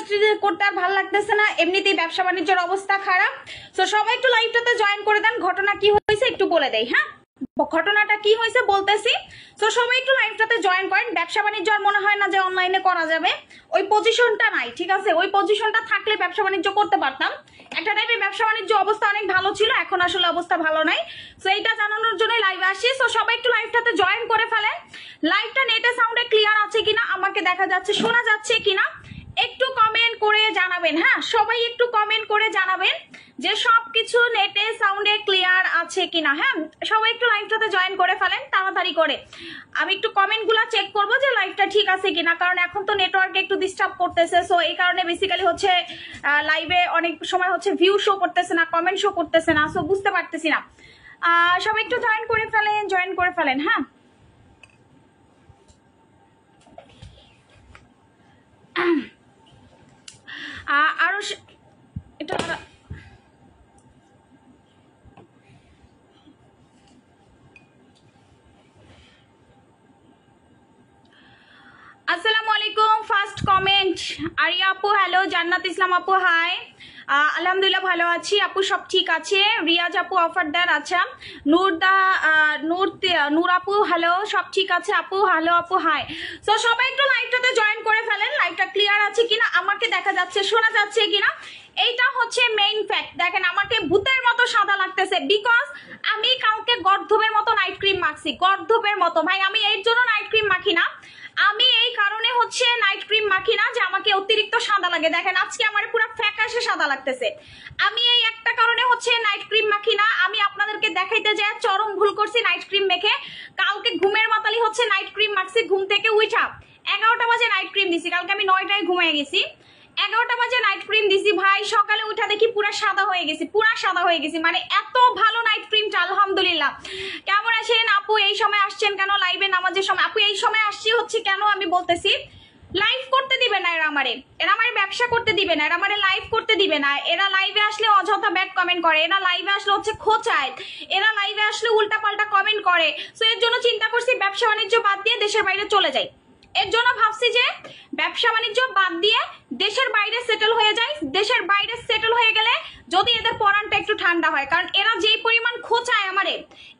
Industry করতে আর ভালো লাগতেছে না, এমনিতেই ব্যবসা বাণিজ্যের অবস্থা খারাপ। তো সবাই একটু লাইভটাতে জয়েন করে দেন। ঘটনা কি হয়েছে একটু বলে দেই। হ্যাঁ, ঘটনাটা কি হয়েছে বলতেছি। তো সবাই একটু লাইভটাতে জয়েন করেন। ব্যবসা বাণিজ্য আর মনে হয় না যে অনলাইনে করা যাবে, ওই পজিশনটা নাই। ঠিক আছে, ওই পজিশনটা থাকলে ব্যবসা বাণিজ্য করতে পারতাম। একটা টাইমে ব্যবসা বাণিজ্য অবস্থা অনেক ভালো ছিল, এখন আসলে অবস্থা ভালো নাই। তো এইটা জানানোর জন্য লাইভে আসি। তো সবাই একটু লাইভটাতে জয়েন করে ফেলেন। লাইভটা নেটে সাউন্ডে ক্লিয়ার আছে কিনা, আমাকে দেখা যাচ্ছে, শোনা যাচ্ছে কিনা একটু কমেন্ট করে জানাবেন। হ্যাঁ, সবাই একটু কমেন্ট করে জানাবেন যে সবকিছু নেটে সাউন্ডে ক্লিয়ার আছে কিনা। হ্যাঁ, সবাই একটু লাইভটাতে জয়েন করে ফেলেন তাড়াতাড়ি করে। আমি একটু কমেন্টগুলো চেক করব যে লাইভটা ঠিক আছে কিনা, কারণ এখন তো নেটওয়ার্কে একটু ডিস্টার্ব করতেছে। সো এই কারণে বেসিক্যালি হচ্ছে লাইভে অনেক সময় হচ্ছে ভিউ শো করতেছে না, কমেন্ট শো করতেছে না। সো বুঝতে পারতেছি না। সবাই একটু জয়েন করে ফেলেন, জয়েন করে ফেলেন। হ্যাঁ, আরো এটা আসসালামু আলাইকুম। ফার্স্ট কমেন্ট আরিয়া আপু, হ্যালো। জান্নাত ইসলাম আপু, হাই। আলহামদুলিল্লাহ ভালো আছি আপু, সব ঠিক আছে। রিয়াজ আপু অফারদার, আচ্ছা। নূর আপু, হ্যালো, সব ঠিক আছে আপু, হ্যালো আপু, হাই। তো সবাই একটু লাইভটাতে জয়েন করে ফেলেন। লাইভটা ক্লিয়ার আছে কিনা, আমাকে দেখা যাচ্ছে, শোনা যাচ্ছে কিনা, এইটা হচ্ছে মেইন ফ্যাক্ট। দেখেন আমাকে ভূতের মতো সাদা লাগতেছে, বিকজ আমি কালকে গর্ধবের মতো নাইট ক্রিম মাখছি। গর্ধবের মতো ভাই, আমি এর জন্য নাইট ক্রিম মাখি না। আমি এই কারণে হচ্ছে নাইট ক্রিম মাখি না যে আমাকে অতিরিক্ত সাদা লাগে। দেখেন আজকে আমার পুরো ফ্যাকাশে সাদা লাগতেছে। আমি এই একটা কারণে হচ্ছে নাইট ক্রিম মাখি না। আমি আপনাদেরকে দেখাইতে যাই চরম ভুল করছি নাইট ক্রিম মেখে। কালকে ঘুমের মাতালি হচ্ছে নাইট ক্রিম মাখছি, ঘুম থেকে উঠা 11টা বাজে নাইট ক্রিম দিছি। কালকে আমি 9টায় ঘুমিয়ে গেছি, 11টা বাজে নাইট ক্রিম দিছি ভাই। সকালে উঠা দেখি পুরা সাদা হয়ে গেছি, পুরা সাদা হয়ে গেছি। মানে এত ভালো নাইট ক্রিমটা, আলহামদুলিল্লাহ। কেমন আছেন আপু? এই সময় আসছেন কেন লাইভে? নামাজের সময় আপু এই সময় আসছি হচ্ছে কেন আমি বলতেছি, লাইভ করতে দিবে না এরা আমারে, ব্যবসা করতে দিবে না, এরা আমারে লাইভ করতে দিবে না। এরা লাইভে আসলে অযথা ব্যাড কমেন্ট করে, এরা লাইভে আসলে হচ্ছে খোঁচায়, এরা লাইভে আসলে উল্টা পাল্টা কমেন্ট করে। সো এর জন্য চিন্তা করছি ব্যবসা বাণিজ্য বাদ দিয়ে দেশের বাইরে চলে যাই। এর জন্য ভাবছি যে ব্যবসা বাণিজ্য বাদ দিয়ে দেশের বাইরে সেটেল হয়ে যায়। দেশের বাইরে সেটেল হয়ে গেলে যদি এদের পরানটা একটু ঠান্ডা হয়, কারণ এরা যেই পরিমাণ খোঁচায় আমারে,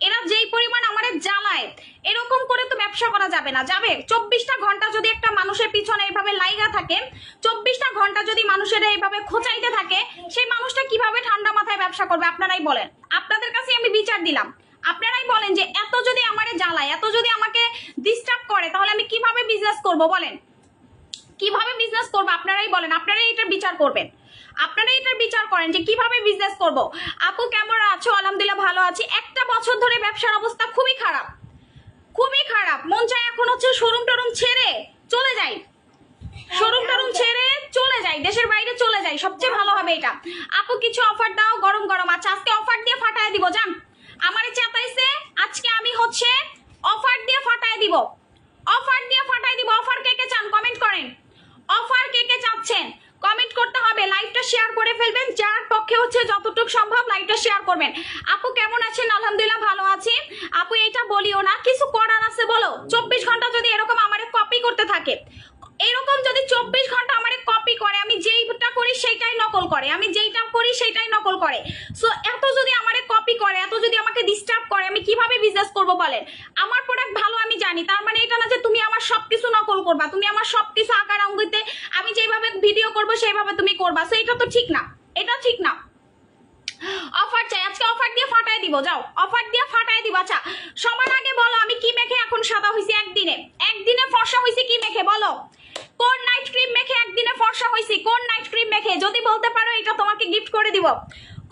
এরা যেই পরিমাণ আমারে জ্বালায়, এরকম করে তো ব্যবসা করা যাবে না। যাবে 24টা ঘন্টা যদি একটা মানুষের পিছনে এইভাবে লাইগা থাকে, 24টা ঘন্টা যদি মানুষের এইভাবে খোঁচাইতে থাকে, সেই মানুষটা কিভাবে ঠান্ডা মাথায় ব্যবসা করবে? আপনারাই বলেন। আপনাদের কাছে আমি বিচার দিলাম, আপনারাই বলেন যে এত যদি আমারে জ্বালায়, এত যদি আমাকে ডিস্টার্ব করে, তাহলে আমি কিভাবে বিজনেস করব? বলেন কিভাবে বিজনেস করবো? আপনারাই বলেন, আপনারাই এটার বিচার করবেন, আপনারাই এটার বিচার করেন যে কিভাবে বিজনেস করব। আপু কেমন আছো? আলহামদুলিল্লাহ ভালো আছি। একটা বছর ধরে ব্যবসার অবস্থা খুবই খারাপ, খুবই খারাপ। মন চায় এখন হচ্ছে শোরুম টরুম ছেড়ে চলে যাই, শোরুম টরুম ছেড়ে চলে যাই, দেশের বাইরে চলে যাই, সবচেয়ে ভালো হবে এটা। আপু কিছু অফার দাও, গরম গরম। আচ্ছা আজকে অফার দিয়ে ফাটায় দিব, জান আমারে চেতাইছে, আজকে আমি হচ্ছে অফার দিয়ে ফাটায় দিব, অফার দিয়ে ফাটায় দিব। অফার কে কে চান কমেন্ট করেন, অফার কে কে চাচ্ছেন কমেন্ট করতে হবে। লাইভটা শেয়ার করে ফেলবেন, যার পক্ষে হচ্ছে যতটুকু সম্ভব লাইভটা শেয়ার করবেন। আপু কেমন আছেন? আলহামদুলিল্লাহ ভালো আছি। আপু এটা বলিও না, কিছু করার আছে বলো। 24 ঘন্টা যদি এরকম আমারে কপি করতে থাকে, এরকম যদি 24 ঘন্টা আমারে কপি করে, আমি যেইটা করি সেইটাই নকল করে, আমি যেইটা করি সেইটাই নকল করে। সো এত যদি আমারে কপি করে, এত যদি আমাকে ডিস্টার্ব করে, আমি কিভাবে বিজনেস করব বলেন? আমার প্রোডাক্ট ভালো আমি জানি, তার মানে এটা না যে তুমি আমার সবকিছু নকল করবা, তুমি আমার সবকিছু আকার অঙ্গিতে আমি যেভাবে ভিডিও করব সেইভাবে তুমি করবা। সো এটা তো ঠিক না, এটা ঠিক না। অফার চাই, আজকে অফার দিয়ে ফাটাই দিব, যাও অফার দিয়ে ফাটাই দিব। আচ্ছা সবার আগে বলো আমি কি মেখে এখন সাদা হইছি? একদিনে ফর্সা হইছি কি মেখে বলো? কোন নাইট ক্রিম মেখে একদিনে ফর্সা হইছি? কোন নাইট ক্রিম মেখে যদি বলতে পারো এটা তোমাকে গিফট করে দিব।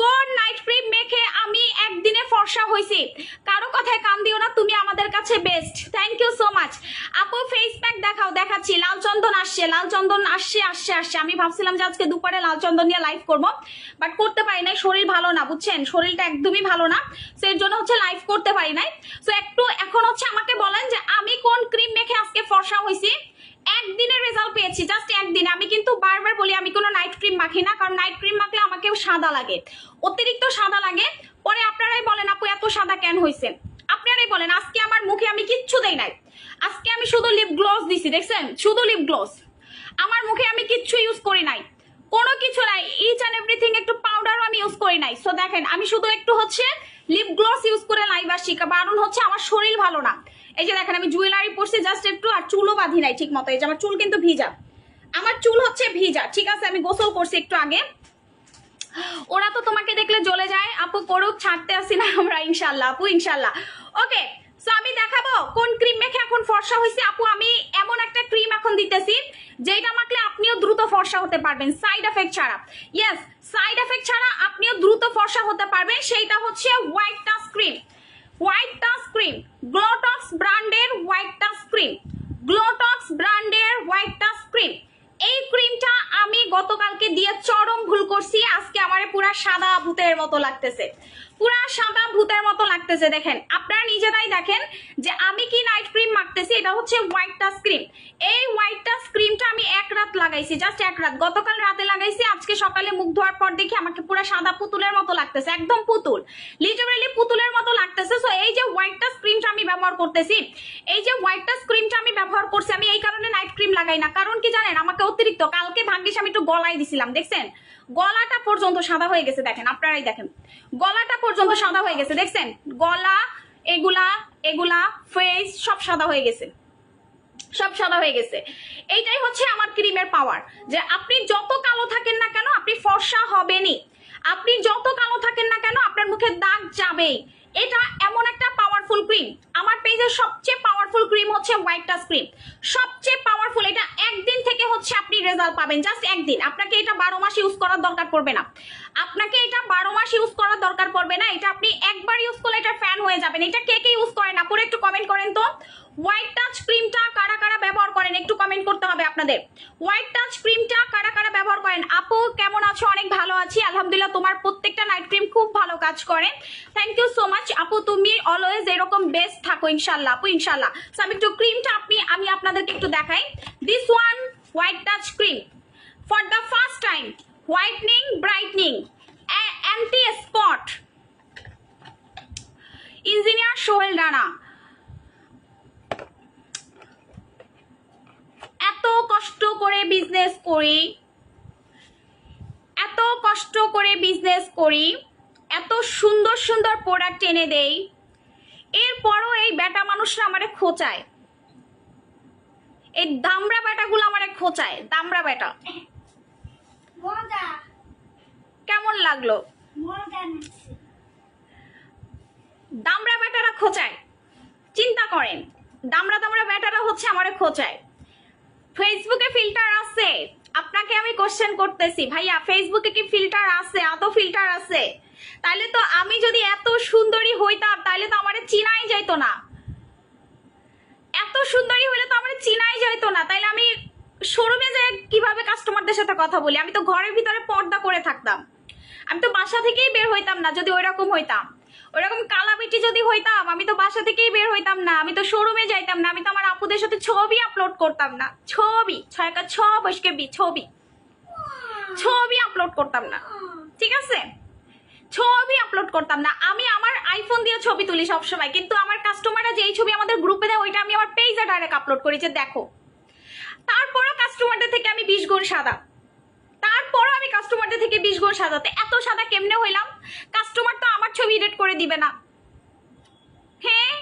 কোন নাইট ক্রিম মেখে আমি একদিনে ফর্সা হইছি? কারো কথায় কান দিও না, তুমি আমাদের কাছে best. Thank you so much. আপু ফেস প্যাক দেখাও, দেখাচ্ছি। লাল চন্দন আসছে, লাল চন্দন আসছে। আমি ভাবছিলাম যে আজকে দুপুরে লাল চন্দন নিয়ে লাইভ করব, বাট করতে পারি নাই, শরীর ভালো না, বুঝছেন, শরীরটা একদমই ভালো না। সো এর জন্য হচ্ছে লাইভ করতে পারি নাই। সো একটু এখন হচ্ছে আমাকে বলেন যে আমি কোন ক্রিম মেখে আজকে ফর্সা হইছি। একদিনের রেজাল্ট পেয়েছি, জাস্ট একদিন। আমি কিন্তু বারবার বলি আমি কোনো নাইট ক্রিম মাখি না, কারণ নাইট ক্রিম মাখলে আমাকে সাদা লাগে, অতিরিক্ত সাদা লাগে। পরে আপনারাই বলেন আপু এত সাদা কেন হয়েছে, আপনারাই বলেন। আজকে আমার মুখে আমি কিচ্ছু দেই নাই, আজকে আমি শুধু লিপ গ্লস দিছি, দেখছেন, শুধু লিপ গ্লস। আমার মুখে আমি কিচ্ছু ইউজ করি নাই, দেখেন আমি শুধু একটু হচ্ছে লিপ গ্লস ইউজ করে লাইভ আসছি, কারণ হচ্ছে আমার শরীর ভালো না। এই যে দেখেন আমি জুয়েলারি পরছি জাস্ট একটু, আর চুলও বাঁধি নাই ঠিক মতো। এই যে আমার চুল কিন্তু ভিজা, আমার চুল হচ্ছে ভিজা, ঠিক আছে? আমি গোসল করছি একটু আগে। ওরা তো তোমাকে দেখলে জ্বলে যায় আপু, করুক, ছাড়তে আসি না আমরা ইনশাল্লাহ আপু, ইনশাল্লাহ। ওকে, সো আমি দেখাবো কোন ক্রিম মেখে এখন ফর্সা হয়েছে আপু। আমি এমন একটা ক্রিম এখন দিতেছি যেটা মাখলে আপনিও দ্রুত ফর্সা হতে পারবেন সাইড এফেক্ট ছাড়া। ইয়েস, সাইড এফেক্ট ছাড়া আপনিও দ্রুত ফর্সা হতে পারবেন। সেইটা হচ্ছে white touch cream. White touch cream, গ্লোটক্স ব্র্যান্ডের হোয়াইট টাচ ক্রিম, গ্লোটক্স ব্র্যান্ডের হোয়াইট টাচ ক্রিম। এই ক্রিমটা আমি গতকালকে দিয়ে চরম ভুল করছি, আজকে আমারে পুরা সাদা ভূতের মতো লাগতেছে, পুরা সাদা ভূতের মতো লাগতেছে। দেখেন আপনারা নিজেরাই দেখেন যে আমি কি নাইট ক্রিম মাখতেছি। এটা হচ্ছে হোয়াইট টাচ ক্রিম। এই হোয়াইট টাচ ক্রিমটা আমি এক রাত লাগাইছি, জাস্ট এক রাত, গতকাল রাতে লাগাইছি। আজকে সকালে মুখ ধোয়ার পর দেখি আমাকে পুরা সাদা পুতুলের মতো লাগতেছে, একদম পুতুল, লিটারেলি পুতুলের মতো লাগতেছে। সো এই যে হোয়াইট টাচ ক্রিমটা আমি ব্যবহার করতেছি, এই যে হোয়াইট টাচ ক্রিমটা আমি ব্যবহার করছি, আমি এই কারণে নাইট ক্রিম লাগাই না। কারণ কি জানেন, আমাকে অতিরিক্ত কালকে ভাগ্যিস আমি একটু গলায় দিছিলাম, দেখছেন গলাটা পর্যন্ত সাদা হয়ে গেছে। দেখেন আপনারাই দেখেন, গলাটা পর্যন্ত সাদা হয়ে গেছে, দেখছেন গলা, এগুলা এগুলা ফেস সব সাদা হয়ে গেছে, সব সাদা হয়ে গেছে। এইটাই হচ্ছে আমার ক্রিমের পাওয়ার, যে আপনি যত কালো থাকেন না কেন আপনি ফর্সা হবেনই, আপনি যত কালো থাকেন না কেন আপনার মুখে দাগ যাবেই। এটা এমন একটা পাওয়ারফুল ক্রিম। আমার পেজের সবচেয়ে পাওয়ারফুল ক্রিম হচ্ছে হোয়াইট টাচ ক্রিম, সবচেয়ে পাওয়ারফুল। এটা একদিন থেকে হচ্ছে আপনি রেজাল্ট পাবেন, জাস্ট একদিন। আপনাকে এটা 12 মাস ইউজ করার দরকার পড়বে না, আপনাকে এটা 12 মাস ইউজ করার দরকার পড়বে না। এটা আপনি একবার ইউজ করলে এটা ফ্যান হয়ে যাবেন। এটা কে কে ইউজ করেন আপুরে একটু কমেন্ট করেন তো। হোয়াইট টাচ ক্রিমটা কারা কারা ব্যবহার করেন একটু কমেন্ট করতে হবে আপনাদের। হোয়াইট টাচ ক্রিমটা কারা কারা ব্যবহার করেন? আপু কেমন আছো? অনেক ভালো আছি আলহামদুলিল্লাহ, তোমার প্রত্যেকটা নাইট ক্রিম খুব ভালো কাজ করে, থ্যাংক ইউ সো মাচ আপু, তুমি অলওয়েজ এরকম বেস্ট থাকো ইনশাল্লাহ আপু, ইনশাল্লাহ। সো আমি একটু ক্রিমটা আমি আপনাদেরকে একটু দেখাই। This one white touch cream for the first time, whitening, brightening, anti spot, engineer Sohel Rana. এত কষ্ট করে বিজনেস করি, এত কষ্ট করে বিজনেস করি, এত সুন্দর সুন্দর প্রোডাক্ট এনে দেই, এরপরও এই বেটা মানুষরা আমারে খোঁচায়, এই দামড়া বেটাগুলো আমারে খোঁচায়, দামড়া বেটা। কেমন লাগলো? দামড়া বেটারা খোঁচায়, চিন্তা করেন, দামড়া দামড়া বেটারা হচ্ছে আমারে খোঁচায়। ফেসবুকে ফিল্টার আছে? আপনাকে আমি কোশ্চেন করতেছি ভাইয়া, ফেসবুকে কি ফিল্টার আছে? এত ফিল্টার আছে, তাইলে তো আমি যদি এত সুন্দরী হইতাম তাইলে তো আমারে চিনাই যাইতো না, এত সুন্দরী হইলে তো আমারে চিনাই যাইতো না। তাইলে আমি শোরুমে যে কিভাবে কাস্টমারদের সাথে কথা বলি? আমি তো ঘরের ভিতরে পর্দা করে থাকতাম, আমি তো বাসা থেকেই বের হইতাম না। যদি ওইরকম হইতাম, ওইরকম কালাবিটি যদি হইতাম, আমি তো বাসা থেকেই বের হইতাম না, আমি তো শোরুমে যাইতাম না, আমি তো আমার আপুদের সাথে ছবি আপলোড করতাম না, ছবি ছবি আপলোড করতাম না, ঠিক আছে, ছবি আপলোড করতাম না। আমি আমার আইফোন দিয়ে ছবি তুলি সবসময়, কিন্তু আমার কাস্টমাররা যেই ছবি আমাদের গ্রুপে দেয় ওইটা আমি আমার পেজে ডাইরেক্ট আপলোড করি যে দেখো। তারপরও কাস্টমারদের থেকে আমি 20 গুণ সাদা, তারপরও আমি কাস্টমারদের থেকে 20 গুণ সাদাতে এত সাদা কেমনে হইলাম? কাস্টমার তো আমার ছবি এডিট করে দিবে না। হ্যাঁ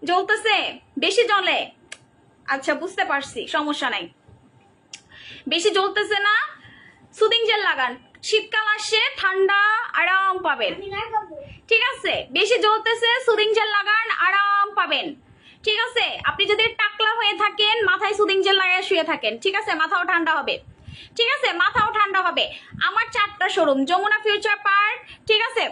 জ্বলতেছে, বেশি জ্বলে, আচ্ছা বুঝতে পারছি, সমস্যা নাই, বেশি জ্বলতেছে না, সুদিং জেল লাগান, শীতকাল আসছে ঠান্ডা আরাম পাবেন, ঠিক আছে? বেশি জ্বলতেছে, সুদিং জেল লাগান, আরাম পাবেন, ঠিক আছে? আপনি যদি টাকলা হয়ে থাকেন মাথায় সুদিং জেল লাগায় শুয়ে থাকেন, ঠিক আছে? মাথাও ঠান্ডা হবে, ঠিক আছে, মাথাও ঠান্ডা হবে। আমার 4টা শোরুম, যমুনা ফিউচার পার্ক, ঠিক আছে,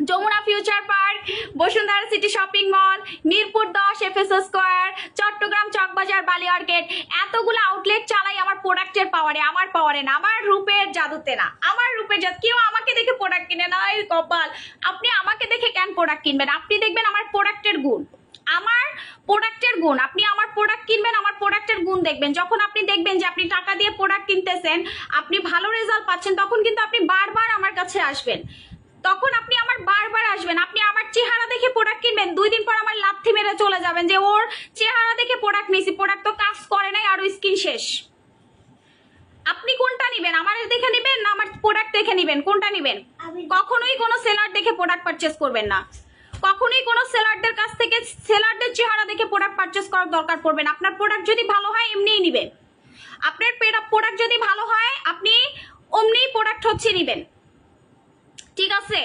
Jamuna future park, Bashundhara city shopping mall, Mirpur 10 FSO square, Chattogram Chawkbazar, বালিয়ারগেট, এতগুলো আউটলেট চালাই আমার প্রোডাক্টের পাওয়ারে, আমার পাওয়ারে না, আমার রূপের জাদুতে না, আমার রূপের জাদু। কেউ আমাকে দেখে প্রোডাক্ট কিনে না, এই কপাল। আপনি আমাকে দেখে কেন প্রোডাক্ট কিনবেন? আপনি দেখবেন আমার প্রোডাক্টের গুণ, আমার প্রোডাক্টের গুণ। আপনি আমার প্রোডাক্ট কিনবেন, আমার প্রোডাক্টের গুণ দেখবেন। যখন আপনি দেখবেন যে আপনি টাকা দিয়ে প্রোডাক্ট কিনতেছেন, আপনি ভালো রেজাল্ট পাচ্ছেন, তখন কিন্তু আপনি বারবার আমার কাছে আসবেন, তখন আপনি আমার বারবার আসবেন। আপনি আমার চেহারা দেখে প্রোডাক্ট কিনবেন, 2 দিন পর আমার লাথি মেরে চলে যাবেন যে ওর চেহারা দেখে প্রোডাক্ট নিয়েছি, প্রোডাক্ট তো কাজ করে নাই, আরো স্কিন শেষ। আপনি কোনটা নিবেন? আমার দেখে নিবেন না আমার প্রোডাক্ট দেখে নিবেন? কোনটা নিবেন? কখনোই কোনো সেলার দেখে প্রোডাক্ট পারচেস করবেন না, কখনোই কোনো সেলারদের কাছ থেকে সেলারদের চেহারা দেখে প্রোডাক্ট পারচেস করার দরকার পড়বে না। আপনার প্রোডাক্ট যদি ভালো হয় এমনিই নিবেন, আপনার প্রোডাক্ট যদি ভালো হয় আপনি অমনিই প্রোডাক্ট হচ্ছে নিবেন, ঠিক আছে?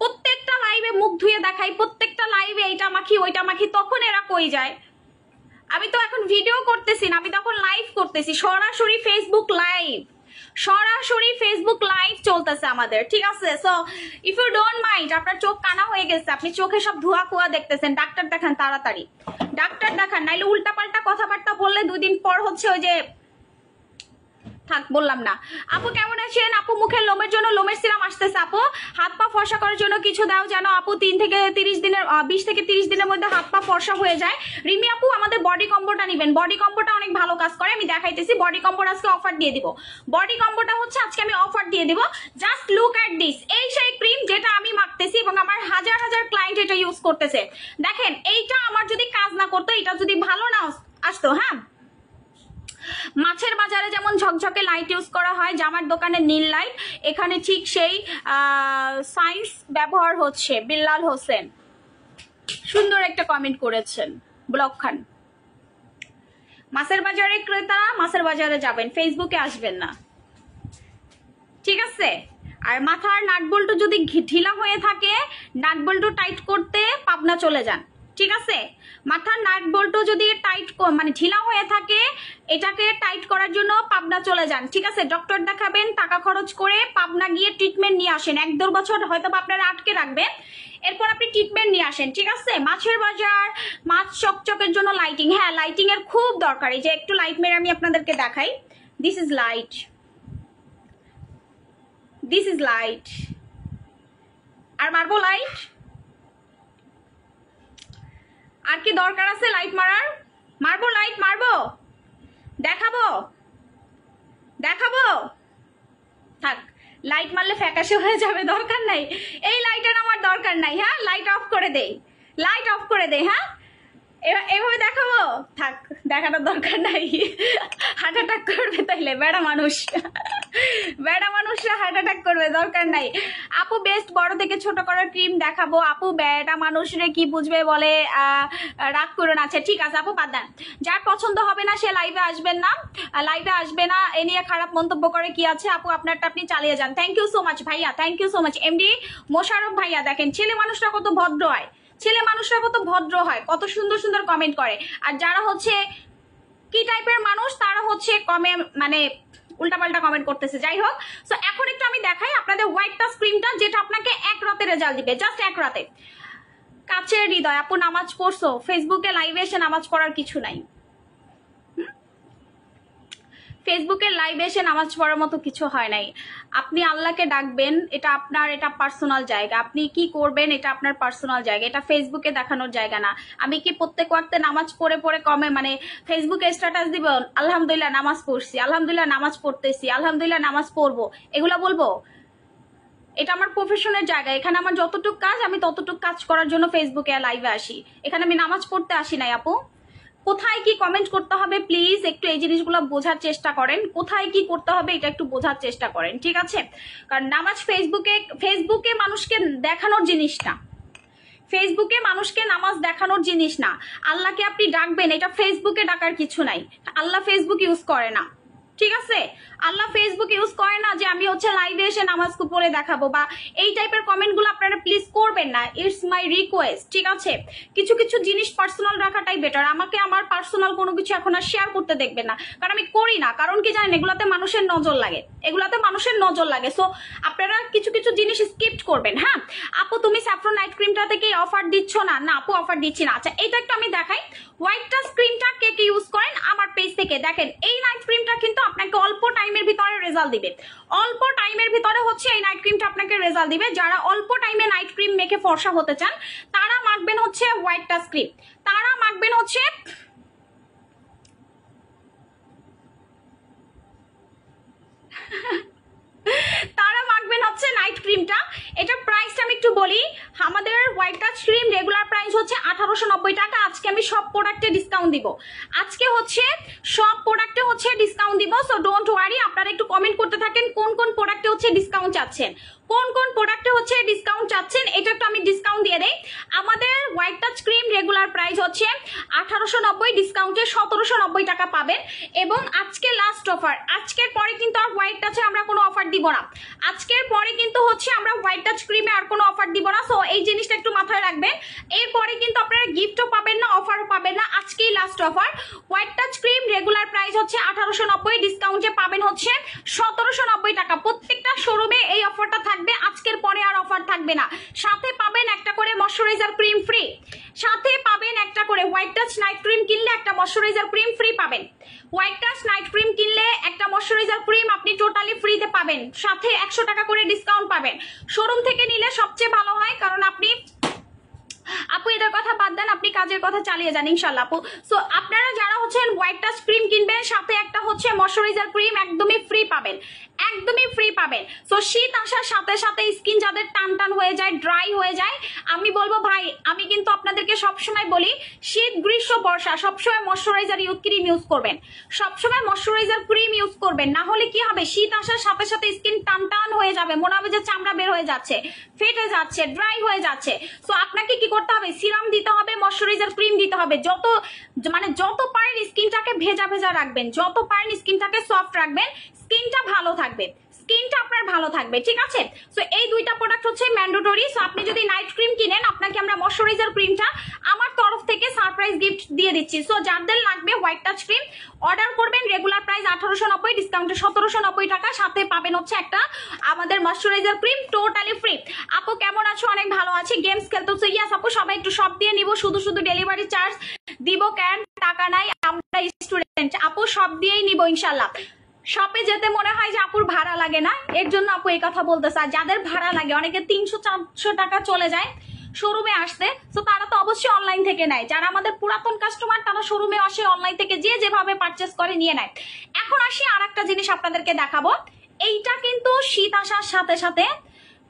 প্রত্যেকটা লাইভে মুখ ধুয়ে দেখাই, প্রত্যেকটা লাইভে এইটা মাখি ওইটা মাখি, তখন এরা কই যায়? আমি তো এখন ভিডিও করতেছি না, আমি তখন লাইভ করতেছি, সরাসরি ফেসবুক লাইভ, সরাসরি ফেসবুক লাইভ চলতেছে আমাদের, ঠিক আছে? So if you don't mind, আপনার চোখ কানা হয়ে গেছে, আপনি চোখে সব ধোয়া কুয়া দেখতেছেন, ডাক্তার দেখান তাড়াতাড়ি, ডাক্তার দেখান, নাইলে উল্টাপাল্টা কথাবার্তা বললে 2 দিন পর হচ্ছে ওই যে থাক বললাম না। আপু কেমন আছেন? আপু মুখের লোমের জন্য লোমের সিরাম আসতেছে, আপু হাত পা ফর্সা করার জন্য কিছু দাও যেন আপু 3 থেকে 30 দিনের 20 থেকে 30 দিনের মধ্যে হাত পা ফর্সা হয়ে যায়। রিমি আপু আমাদের বডি কম্বোটা নিবেন, বডি কম্বোটা অনেক ভালো কাজ করে, আমি দেখাইতেছি। বডি কম্বোর আজকে অফার দিয়ে দিব, বডি কম্বোটা হচ্ছে আজকে আমি অফার দিয়ে দিব। জাস্ট লুক এট দিস, এই সেই ক্রিম যেটা আমি মাখতেছি এবং আমার হাজার হাজার ক্লায়েন্ট এটা ইউজ করতেছে। দেখেন এইটা আমার যদি কাজ না করতো, এটা যদি ভালো না আসতো, হ্যাঁ, মাছের বাজারে যেমন ঝকঝকে লাইট ইউজ করা হয়, জামার দোকানে নীল লাইট, এখানে ঠিক সেই সাইন্স ব্যবহার হচ্ছে। বিল্লাল হোসেন সুন্দর একটা কমেন্ট করেছেন। ব্লক খান, মাছের বাজারে ক্রেতা মাছের বাজারে যাবেন, ফেসবুকে আসবেন না, ঠিক আছে? আর মাথার নাট বল্টু যদি ঢিলা হয়ে থাকে, নাট বল্টু টাইট করতে পাবনা চলে যান, ঠিক আছে? মাথার নাট বল্টু যদি টাইট মানে ঢিলা হয়ে থাকে, এটাকে টাইট করার জন্য পাবনা চলে যান, ঠিক আছে? ডক্টর দেখাবেন, টাকা খরচ করে পাবনা গিয়ে ট্রিটমেন্ট নিয়ে আসেন, 1-2 বছর হয়তো আপনারা আটকে রাখবেন, এরপর আপনি ট্রিটমেন্ট নিয়ে আসেন, ঠিক আছে? মাছের বাজার, মাছ চকচকের জন্য লাইটিং, হ্যাঁ লাইটিং এর খুব দরকার। এই যে একটু লাইট মেরে আমি আপনাদেরকে দেখাই, this is light, this is light. আর মারবো লাইট? আর কি দরকার আছে লাইট মারার? মারবো লাইট, মারবো, দেখাবো, দেখাবো, থাক, লাইট মারলে ফ্যাকাশে হয়ে যাবে, দরকার নাই, এই লাইটের আমার দরকার নাই। হ্যাঁ, লাইট অফ করে দেই, লাইট অফ করে দেই। হ্যাঁ, এভাবে দেখাবো, থাক, দেখানোর দরকার নাই, হার্ট অ্যাটাক করবে তাইলে, বেড়া মানুষ, বেড়া মানুষরা হার্ট অ্যাটাক করবে, দরকার নাই। আপু বেস্ট বড় থেকে ছোট করার ক্রিম দেখাবো। আপু বেড়া মানুষরে কি বুঝবে বলে, রাগ করুন। আচ্ছা ঠিক আছে আপু, বাদ দেন, যার পছন্দ হবে না সে লাইভে আসবেন না, লাইভে আসবে না, এ নিয়ে খারাপ মন্তব্য করে কি আছে? আপু আপনারটা আপনি চালিয়ে যান। থ্যাংক ইউ সো মাচ ভাইয়া, thank you so much MD Mosharraf ভাইয়া। দেখেন ছেলে মানুষরা কত ভদ্র হয়, ছেলে মানুষরা কত ভদ্র হয়, কত সুন্দর সুন্দর কমেন্ট করে। আর যারা হচ্ছে কি টাইপের মানুষ, তারা হচ্ছে মানে উল্টাপাল্টা কমেন্ট করতেছে। যাই হোক, সো এখন একটু আমি দেখাই আপনাদের হোয়াইট টাচ ক্রিমটা, যেটা আপনাকে 1 রাতে রেজাল্ট দিবে, জাস্ট 1 রাতে। কাছের হৃদয় আপু নামাজ পড়ছো? ফেসবুকে লাইভে এসে নামাজ পড়ার কিছু নাই, ফেসবুকে লাইভে এসে নামাজ পড়ার মতো কিছু হয় নাই। আপনি আল্লাহকে ডাকবেন, এটা আপনার, এটা পার্সোনাল জায়গা, আপনি কি করবেন এটা আপনার পার্সোনাল জায়গা, এটা ফেসবুকে দেখানোর জায়গা না। আমি কি প্রত্যেক ওয়াক্তে নামাজ পড়ে পড়ে মানে ফেসবুকে স্ট্যাটাস দিব আলহামদুলিল্লাহ নামাজ পড়ছি, আলহামদুলিল্লাহ নামাজ পড়তেছি, আলহামদুলিল্লাহ নামাজ পড়বো, এগুলা বলবো? এটা আমার প্রফেশনের জায়গা, এখানে আমার যতটুকু কাজ আমি ততটুকু কাজ করার জন্য ফেসবুকে লাইভে আসি, এখানে আমি নামাজ পড়তে আসি নাই। আপু কোথায় কি কমেন্ট করতে হবে প্লিজ একটু এই জিনিসগুলো বোঝার চেষ্টা করেন, কোথায় কি করতে হবে এটা একটু বোঝার চেষ্টা করেন, ঠিক আছে? কারণ নামাজ ফেসবুকে মানুষকে দেখানোর জিনিস না, ফেসবুকে মানুষকে নামাজ দেখানোর জিনিস না। আল্লাহকে আপনি ডাকবেন, এটা ফেসবুকে ডাকার কিছু নাই, আল্লাহ ফেসবুক ইউজ করে না, ঠিক আছে? আল্লাহ ফেসবুক ইউজ করে না যে আমি হচ্ছে লাইভে এসে নামাজ পড়ে দেখাবো, বা এই টাইপের কমেন্ট গুলো আপনারা প্লিজ করবেন না, ইটস মাই রিকোয়েস্ট, ঠিক আছে? কিছু কিছু জিনিস পার্সোনাল রাখাটাই বেটার। আমাকে আমার পার্সোনাল কোনো কিছু এখন আর শেয়ার করতে দেখবেন না, কারণ আমি করি না। কারণ কি জানেন, এগুলাতে মানুষের নজর লাগে, এগুলাতে মানুষের নজর লাগে। সো আপনারা কিছু কিছু জিনিস স্কিপ করবেন। হ্যাঁ আপু, তুমি স্যাফরন নাইট ক্রিমটা থেকে অফার দিচ্ছ না? না আপু, অফার দিচ্ছি না। আচ্ছা এটা একটু আমি দেখাই, হোয়াইট টাচ ক্রিমটা কে কে ইউজ করেন আমার পেজ থেকে দেখেন। এই নাইট ক্রিমটা কিন্তু আপনাকে অল্প টাইমের ভিতরে রেজাল্ট দিবে, অল্প টাইমের ভিতরে হচ্ছে এই নাইট ক্রিমটা আপনাকে রেজাল্ট দিবে। যারা অল্প টাইমে নাইট ক্রিম মেখে ফর্সা হতে চান তারা মাখবেন হচ্ছে হোয়াইট টাচ ক্রিম, তারা মাখবেন হচ্ছে তারা মাখবেন হচ্ছে নাইট ক্রিমটা। এটার প্রাইসটা আমি একটু বলি, আমাদের white touch cream regular price হচ্ছে 1890 টাকা। আজকে আমি সব প্রোডাক্টে ডিসকাউন্ট দিব, আজকে হচ্ছে সব প্রোডাক্টে হচ্ছে ডিসকাউন্ট দিব। সো ডোন্ট ওয়ারি, আপনারা একটু কমেন্ট করতে থাকেন কোন কোন প্রোডাক্টে হচ্ছে ডিসকাউন্ট চাচ্ছেন, কোন কোন প্রোডাক্টে হচ্ছে ডিসকাউন্ট চাচ্ছেন এটা একটু আমি ডিসকাউন্ট দিয়ে দেই। আমাদের white touch cream regular price হচ্ছে 1890, ডিসকাউন্টে 1790 টাকা পাবেন। এবং আজকে লাস্ট অফার, আজকের পরে কিন্তু আর হোয়াইট টাচে আমরা কোনো অফার দিব না। আজকের পরে কিন্তু হচ্ছে আমরা হোয়াইট টাচ ক্রিমে আর কোনো অফার দিব না। সো এই জিনিসটা একটু মাথায় রাখবেন। এরপরে কিন্তু আপনারা গিফটও পাবেন না, অফারও পাবেন না। আজকেই last offer. White touch cream regular price হচ্ছে 1890, ডিসকাউন্টে পাবেন হচ্ছে 1790 টাকা। প্রত্যেকটা শোরুমে এই অফারটা থাকবে, আজকের পরে আর অফার থাকবে না। সাথে পাবেন একটা করে ময়শ্চারাইজার ক্রিম ফ্রি, সাথে পাবেন একটা করে হোয়াইট টাচ নাইট ক্রিম কিনলে একটা ময়শ্চারাইজার ক্রিম ফ্রি পাবেন। হোয়াইট টাচ নাইট ক্রিম কিনলে একটা ময়শ্চারাইজার ক্রিম আপনি টোটালি ফ্রিতে পাবেন, সাথে 100 টাকা করে ডিসকাউন্ট পাবেন। শোরুম থেকে নিলে সবচেয়ে ভালো হয়, কারণ আপনি আপু এদের কথা বাদ দেন, আপনি কাজের কথা চালিয়ে যান ইনশাল্লাহ আপু। সো আপনারা যারা হচ্ছেন হোয়াইট টাচ ক্রিম কিনবেন, সাথে একটা হচ্ছে ময়শ্চারাইজার ক্রিম একদমই ফ্রি পাবেন, একদমই ফ্রি পাবেন। সো শীত আসার সাথে সাথে স্কিন যাদের টান টান হয়ে যায়, ড্রাই হয়ে যায়, আমি বলবো ভাই, আমি কিন্তু আপনাদেরকে সবসময় বলি শীত গ্রীষ্ম বর্ষা সবসময় ময়শ্চারাইজার ক্রিম ইউজ করবেন, সবসময় ময়শ্চারাইজার ক্রিম ইউজ করবেন। না হলে কি হবে, শীত আসার সাথে সাথে স্কিন টান টান হয়ে যাবে, মনে হবে যে চামড়া বের হয়ে যাচ্ছে, ফেটে যাচ্ছে, ড্রাই হয়ে যাচ্ছে। সো আপনাকে কি করতে হবে, সিরাম দিতে হবে, ময়শ্চারাইজার ক্রিম দিতে হবে। যত পারেন স্কিনটাকে ভেজা ভেজা রাখবেন, যত পারেন স্কিনটাকে সফট রাখবেন, স্কিনটা ভালো থাকবে, স্কিনটা আপনার ভালো থাকবে, ঠিক আছে। সো এই দুইটা প্রোডাক্ট হচ্ছে ম্যান্ডেটরি। সো আপনি যদি নাইট ক্রিম কিনেন, আপনাকে আমরা ময়শ্চারাইজার ক্রিমটা আমার তরফ থেকে সারপ্রাইজ গিফট দিয়ে দিচ্ছি। সো যাদের লাগবে হোয়াইট টাচ ক্রিম অর্ডার করবেন, রেগুলার প্রাইস 1890, ডিসকাউন্টে 1790 টাকা, সাথে পাবেন হচ্ছে একটা আমাদের ময়শ্চারাইজার ক্রিম টোটালি ফ্রি। আপু কেমন আছো? অনেক ভালো আছি। গেমস খেলতেছো? ইয়াস আপু, সবাই একটু সব দিয়ে নিব, শুধু শুধু ডেলিভারি চার্জ দিব কেন? টাকা নাই, আমরা স্টুডেন্ট আপু, সব দিয়েই নিব ইনশাল্লাহ। শপে যেতে মনে হয় যে আপুর ভাড়া লাগে না, এর জন্য আপু এই কথা বলতেছে। আর যাদের ভাড়া লাগে, অনেকে 300-400 টাকা চলে যায় শোরুমে আসতে, তো তারা তো অবশ্যই অনলাইন থেকে নেয়। যারা আমাদের পুরাতন কাস্টমার, তারা শোরুমে আসে, অনলাইন থেকে যে যেভাবে পারচেস করে নিয়ে নেয়। এখন আসি আর একটা জিনিস আপনাদেরকে দেখাবো। এইটা কিন্তু শীত আসার সাথে সাথে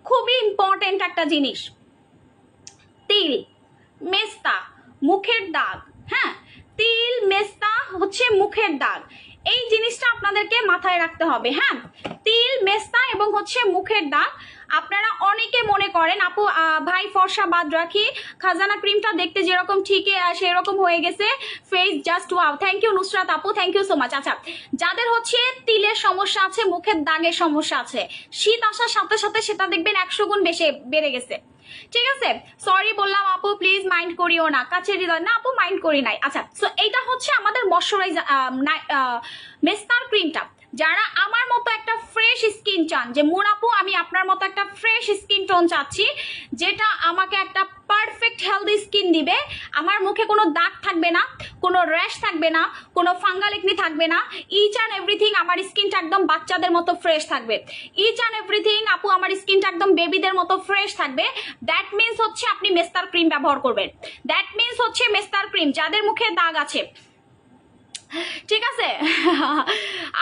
খুবই ইম্পর্টেন্ট একটা জিনিস, তিল মেস্তা মুখের দাগ। হ্যাঁ, তিল মেস্তা হচ্ছে মুখের দাগ, এই জিনিসটা আপনাদেরকে মাথায় রাখতে হবে। হ্যাঁ, তিল মেস্তা এবং হচ্ছে মুখের দাগ। আপনারা অনেকে মনে করেন আপু ভাই ফর্সা বাদ রাখি, খাজানা ক্রিমটা দেখতে যেরকম ঠিকই সেরকম হয়ে গেছে, face just wow. Thank you Nusrat আপু, থ্যাংক ইউ সো মাচ। আচ্ছা, যাদের হচ্ছে তিলের সমস্যা আছে, মুখের দাগের সমস্যা আছে, শীত আসার সাথে সাথে সেটা দেখবেন 100 গুণ বেশি বেড়ে গেছে, ঠিক আছে। সরি বললাম আপু, প্লিজ মাইন্ড করিও না, কাছে হৃদয় না আপু, মাইন্ড করি নাই। আচ্ছা, সো এইটা হচ্ছে আমাদের ময়শ্চারাইজার মেস্তার ক্রিমটা। যারা আমার মতো একটা ফ্রেশ স্কিন চান, যে মোর আপু আমি আপনার মতো একটা ফ্রেশ স্কিন টোন চাচ্ছি, যেটা আমাকে একটা পারফেক্ট হেলদি স্কিন দিবে, আমার মুখে কোনো দাগ থাকবে না, কোনো র্যাশ থাকবে না, কোনো ফাঙ্গাল একনি থাকবে না, ইচ অ্যান্ড এভরিথিং আমার স্কিনটা একদম বাচ্চাদের মতো ফ্রেশ থাকবে, ইচ অ্যান্ড এভরিথিং আপু আমার স্কিনটা একদম বেবিদের মতো ফ্রেশ থাকবে। দ্যাট মিনস হচ্ছে আপনি মেস্তার ক্রিম ব্যবহার করবেন, দ্যাট মিনস হচ্ছে মেস্তার ক্রিম। যাদের মুখে দাগ আছে, ঠিক আছে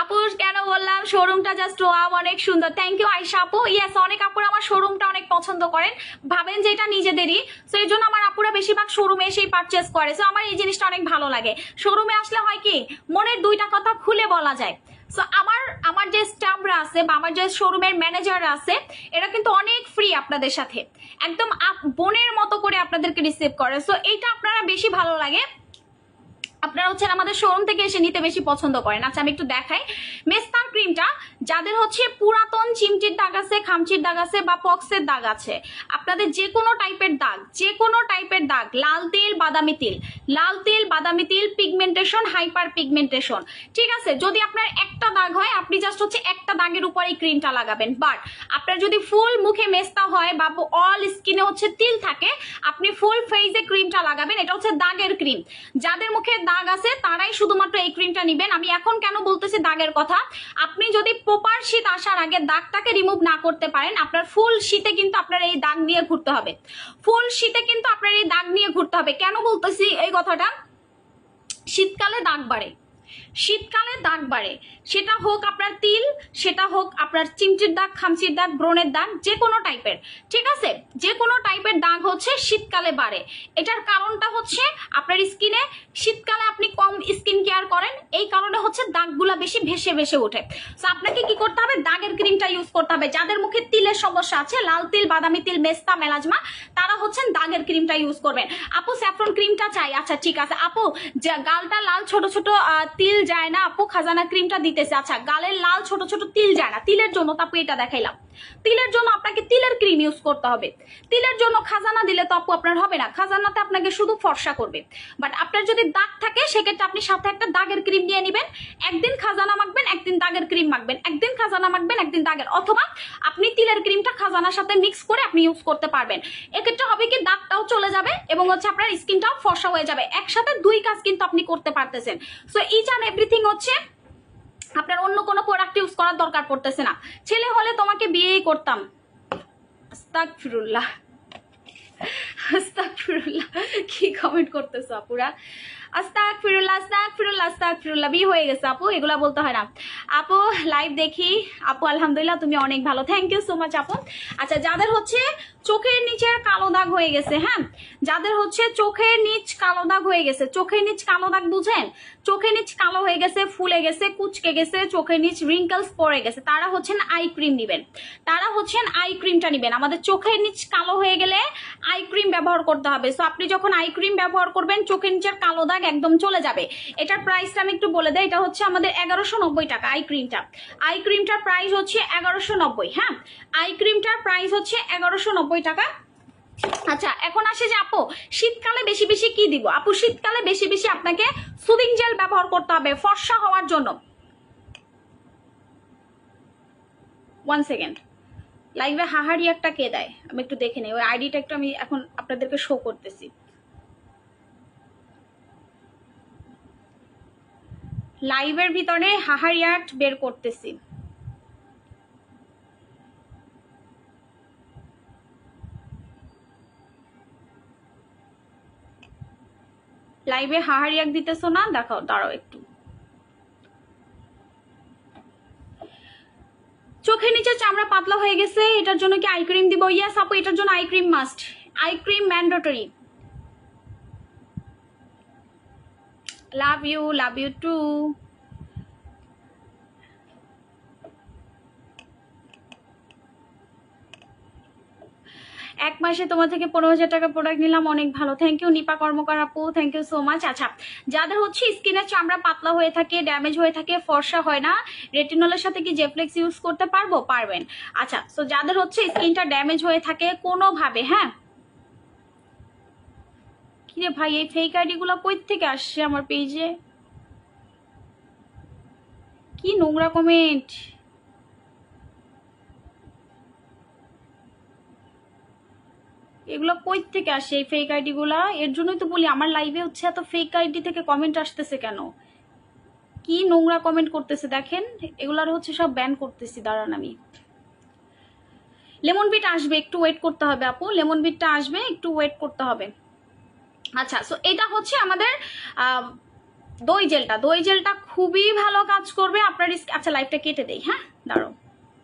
আপু কেন বললাম শোরুমটা জাস্ট ওয়াও, অনেক সুন্দর। থ্যাংক ইউ আয়শা আপু। ইয়েস, অনেক আপুরা আমার শোরুমটা অনেক পছন্দ করেন, ভাবেন যে এটা নিজেদেরই। সো এই জন্য আমার আপুরা বেশিরভাগ শোরুমে এসেই পারচেস করে। সো আমার এই জিনিসটা অনেক ভালো লাগে। শোরুমে আসলে হয় কি, মনের দুইটা কথা খুলে বলা যায়। সো আমার যে স্টাফরা আছে বা আমার যে শোরুমের ম্যানেজাররা আছে, এরা কিন্তু অনেক ফ্রি আপনাদের সাথে, একদম বোনের মতো করে আপনাদেরকে রিসিভ করে। সো এইটা আপনারা বেশি ভালো লাগে, আপনারা হচ্ছেন আমাদের শোরুম থেকে এসে নিতে বেশি পছন্দ করেন। আচ্ছা, আমি একটু দেখাই মেস্তার ক্রিমটা। যাদের হচ্ছে পুরাতন চিমটির দাগ আছে, খামচির দাগ আছে বা পক্সের দাগ আছে, আপনাদের যে কোনো টাইপের দাগ, যে কোনো টাইপের দাগ, লাল তিল বাদামি তিল, লাল তিল বাদামি তিল, পিগমেন্টেশন, হাইপার পিগমেন্টেশন, ঠিক আছে। যদি আপনার একটা দাগ হয়, আপনি জাস্ট হচ্ছে একটা দাগের উপর এই ক্রিমটা লাগাবেন। বাট আপনার যদি ফুল মুখে মেস্তা হয় বা অল স্কিনে হচ্ছে তিল থাকে, আপনি ফুল ফেসে ক্রিমটা লাগাবেন। এটা হচ্ছে দাগের ক্রিম। যাদের মুখে দাগ আছে তারাই শুধুমাত্র এই ক্রিমটা নিবেন। আমি এখন কেন বলতেছি দাগের কথা, আপনি যদি প্রপার শীত আসার আগে দাগটাকে রিমুভ না করতে পারেন, আপনার ফুল শীতে কিন্তু আপনার এই দাগ নিয়ে ঘুরতে হবে, ফুল শীতে কিন্তু আপনার এই দাগ নিয়ে ঘুরতে হবে। কেন বলতেছি এই কথাটা, শীতকালে দাগ বাড়ে, শীতকালে দাগ বাড়ে, সেটা হোক আপনার তিল, সেটা হোক আপনার চিমটির দাগ, খামচির দাগ, ব্রণের দাগ, যে কোনো টাইপের, ঠিক আছে, যে কোনো টাইপের দাগ হচ্ছে শীতকালে বাড়ে। এটার কারণটা হচ্ছে আপনার স্কিনে শীতকালে আপনি কম স্কিন কেয়ার করেন, এই কারণে হচ্ছে দাগগুলা বেশি ভেসে ভেসে ওঠে। তো আপনাকে কি করতে হবে, দাগের ক্রিম ক্রিমটা ইউজ করতে হবে। যাদের মুখে তিলের সমস্যা আছে, লাল তিল, বাদামি তিল, মেস্তা, মেলাজমা, তারা হচ্ছেন দাগের ক্রিমটা ইউজ করবেন। আপু স্যাফরন ক্রিমটা চাই, আচ্ছা ঠিক আছে আপু। গালটা লাল ছোট ছোট তিল যায় না আপু, খাজানা ক্রিমটা দিতেছে। আচ্ছা গালের লাল ছোট ছোট তিল যায় না, তিলের জন্য তো আপু এটা দেখাইলাম। তিলের জন্য আপনাকে তিলের ক্রিম ইউজ করতে হবে। তিলের জন্য খাজানা দিলে তো আপু আপনার হবে না, খাজানাতে আপনাকে শুধু ফর্সা করবে। বাট আপনার যদি দাগ থাকে সেক্ষেত্রে আপনি সাথে একটা দাগের ক্রিম নিয়ে নেবেন। একদিন খাজানা মাখবেন, একদিন দাগের ক্রিম মাখবেন, একদিন খাজানা মাখবেন, একদিন দাগের, অথবা আপনি তিলের ক্রিমটা খাজানার সাথে মিক্স করে আপনি ইউজ করতে পারবেন। এক্ষেত্রে হবে কি দাগটাও চলে যাবে এবং হচ্ছে আপনার স্কিনটাও ফর্সা হয়ে যাবে। একসাথে দুই কাজ কিন্তু আপনি করতে পারতেছেন। সো ইচ অ্যান্ড এভরিথিং হচ্ছে আপনার অন্য কোনো প্রোডাক্ট ইউজ করার দরকার পড়তেছে না। ছেলে হলে তোমাকে বিয়েই করতাম। আস্তাগফিরুল্লাহ, আস্তাগফিরুল্লাহ, কি কমেন্ট করতেছো আপুরা? আস্তাগফিরুল্লাহ, আস্তাগফিরুল্লাহ, আস্তাগফিরুল্লাহ, বিয়ে হয়ে গেছে আপু, এগুলা বলতে হয় না। আপু লাইভ দেখি আপু, আলহামদুলিল্লাহ তুমি অনেক ভালো, থ্যাংক ইউ সো মাচ আপু। আচ্ছা যাদের হচ্ছে চোখের নিচের কালো দাগ হয়ে গেছে, হ্যাঁ যাদের হচ্ছে চোখের নিচ কালো দাগ হয়ে গেছে, চোখের নিচ কালো দাগ বুঝেন, চোখের নিচ কালো হয়ে গেছে, ফুলে গেছে, কুচকে গেছে, চোখের নিচ রিঙ্কলস পড়ে গেছে, তারা হচ্ছেন আই ক্রিম নিবেন, তারা হচ্ছেন আই ক্রিমটা নিবেন। আমাদের চোখের নিচ কালো হয়ে গেলে আই ক্রিম ব্যবহার করতে হবে। সো আপনি যখন আই ক্রিম ব্যবহার করবেন চোখের নিচের কালো দাগ একদম চলে যাবে। এটার প্রাইসটা আমি একটু বলে দেই, এটা হচ্ছে আমাদের 1190 টাকা আই ক্রিমটা। আই ক্রিমটার প্রাইস হচ্ছে 1190, হ্যাঁ আই ক্রিমটার প্রাইস হচ্ছে 1190 টাকা। আচ্ছা এখন আসে যে আপু শীতকালে বেশি বেশি কি দিব? আপু শীতকালে বেশি বেশি আপনাকে সুদিং জেল ব্যবহার করতে হবে ফর্সা হওয়ার জন্য। 1 সেকেন্ড, লাইভে হাহারি একটা কে দেয় আমি একটু দেখে নেই, ওই আইডিটা একটু আমি এখন আপনাদেরকে শো করতেছি। লাইভের ভিতরে হাহারিয়াট বের করতেছি। লাইভে হাহারিয়াক দিতেছো না, দেখাও, দাঁড়াও একটু। চোখের নিচে চামড়া পাতলা হয়ে গেছে, এটার জন্য কি আই ক্রিম দিব? ইয়েস আপু এটার জন্য eye cream must, eye cream mandatory. Love you too. এক মাসে তোমার থেকে 15,000 টাকা প্রোডাক্ট নিলাম, অনেক ভালো, থ্যাংক ইউ নিপা কর্মকার আপু, থ্যাংক ইউ সো মাচ। আচ্ছা যাদের হচ্ছে স্কিনের চামড়া পাতলা হয়ে থাকে, ড্যামেজ হয়ে থাকে, ফর্সা হয় না, রেটিনলের সাথে কি জেফ্লেক্স ইউজ করতে পারবো? পারবেন। আচ্ছা সো যাদের হচ্ছে স্কিনটা ড্যামেজ হয়ে থাকে কোনোভাবে, হ্যাঁ কিরে ভাই এই ফেক আইডি গুলা কই থেকে আসছে আমার পেজে? কি নোংরা কমেন্ট! এগুলো কই থেকে আসে এই ফেক আইডি গুলা? এর জন্যই তো বলি আমার লাইভে হচ্ছে এত ফেক আইডি থেকে কমেন্ট আসতেছে কেন? কি নোংরা কমেন্ট করতেছে দেখেন, এগুলার হচ্ছে সব ব্যান করতেছি। দাঁড়ান আমি, লেমন বিট আসবে, একটু ওয়েট করতে হবে আপু, লেমন বিটটা আসবে, একটু ওয়েট করতে হবে। আচ্ছা সো এটা হচ্ছে আমাদের দই জেলটা, দই জেলটা খুবই ভালো কাজ করবে আপনার। আচ্ছা লাইভটা কেটে দেই, হ্যাঁ দাঁড়াও।